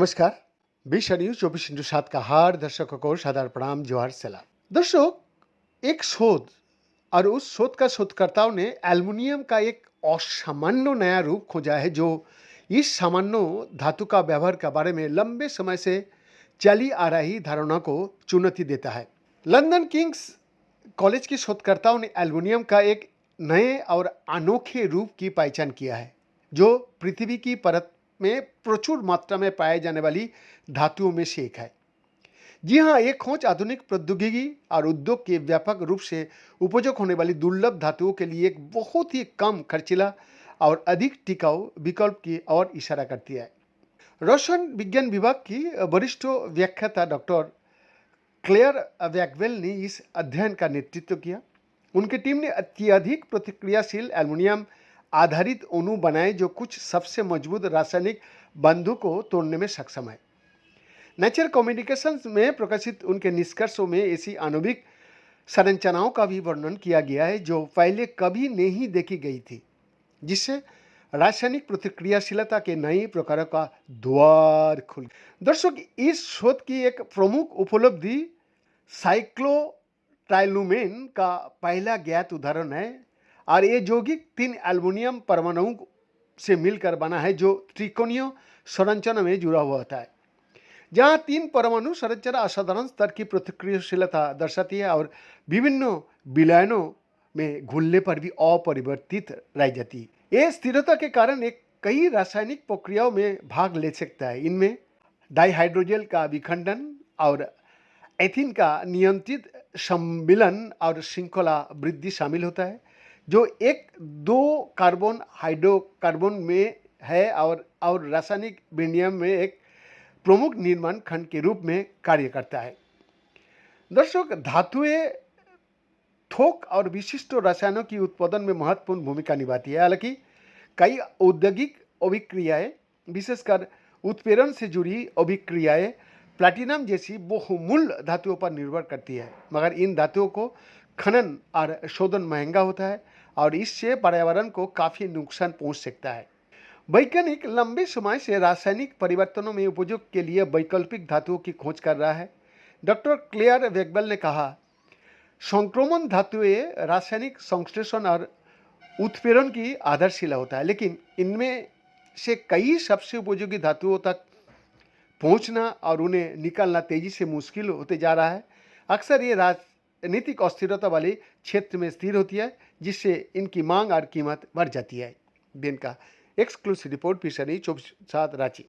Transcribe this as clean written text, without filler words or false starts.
नमस्कार। विश्व न्यूज 24/7 का हर दर्शकों को सादर प्रणाम, जोहार, सलाम। दर्शक, एक शोध और उस शोध का शोधकर्ताओं ने एल्युमिनियम का एक असामान्य नया रूप खोजा है जो इस सामान्य धातु का व्यवहार के बारे में लंबे समय से चली आ रही धारणा को चुनौती देता है। लंदन किंग्स कॉलेज के शोधकर्ताओं ने एल्युमिनियम का एक नए और अनोखे रूप की पहचान किया है जो पृथ्वी की परत में प्रचुर मात्रा में पाए जाने वाली धातुओं में से एक है। जी हाँ, ये खोज आधुनिक प्रौद्योगिकी और उद्योग के व्यापक रूप से उपयोग होने वाली दुर्लभ धातुओं के लिए एक बहुत ही कम खर्चीला और अधिक टिकाऊ विकल्प की ओर इशारा करती है। रसायन विज्ञान विभाग की वरिष्ठ व्याख्याता डॉक्टर क्लेयर वैगवेल ने इस अध्ययन का नेतृत्व किया। उनकी टीम ने अत्यधिक प्रतिक्रियाशील एल्युमिनियम आधारित अणु बनाए जो कुछ सबसे मजबूत रासायनिक बंधों को तोड़ने में सक्षम है। नेचर कम्युनिकेशंस में प्रकाशित उनके निष्कर्षों में ऐसी आणविक संरचनाओं का भी वर्णन किया गया है जो पहले कभी नहीं देखी गई थी, जिससे रासायनिक प्रतिक्रियाशीलता के नए प्रकारों का द्वार खुल। दर्शक, इस शोध की एक प्रमुख उपलब्धि साइक्लोट्राइलुमेन का पहला ज्ञात उदाहरण है और ये यौगिक 3 एल्युमिनियम परमाणुओं से मिलकर बना है जो त्रिकोणीय संरचना में जुड़ा हुआ होता है। जहाँ 3 परमाणु संरचना असाधारण स्तर की प्रतिक्रियाशीलता दर्शाती है और विभिन्न विलयनों में घुलने पर भी अपरिवर्तित रह जाती है। ये स्थिरता के कारण एक कई रासायनिक प्रक्रियाओं में भाग ले सकता है। इनमें डाइहाइड्रोजन का विखंडन और एथीन का नियंत्रित सम्मिलन और श्रृंखला वृद्धि शामिल होता है जो 1-2 कार्बन हाइड्रोकार्बन में है और रासायनिक विनिमय में एक प्रमुख निर्माण खंड के रूप में कार्य करता है। दर्शक, धातुएं थोक और विशिष्ट रसायनों की उत्पादन में महत्वपूर्ण भूमिका निभाती है। हालांकि कई औद्योगिक अभिक्रियाएं, विशेषकर उत्प्रेरण से जुड़ी अभिक्रियाएं प्लैटिनम जैसी बहुमूल्य धातुओं पर निर्भर करती है, मगर इन धातुओं को खनन और शोधन महंगा होता है और इससे पर्यावरण को काफ़ी नुकसान पहुंच सकता है। वैज्ञानिक लंबे समय से रासायनिक परिवर्तनों में उपयोग के लिए वैकल्पिक धातुओं की खोज कर रहा है। डॉक्टर क्लेयर वैगवेल ने कहा, संक्रमण धातुएं रासायनिक संश्लेषण और उत्प्रेरण की आधारशिला होता है, लेकिन इनमें से कई सबसे उपयोगी धातुओं तक पहुंचना और उन्हें निकालना तेजी से मुश्किल होते जा रहा है। अक्सर ये राजनीतिक अस्थिरता वाले क्षेत्र में स्थिर होती है, जिससे इनकी मांग और कीमत बढ़ जाती है। दिन का एक्सक्लूसिव रिपोर्ट, विश्व न्यूज 24/7 रांची।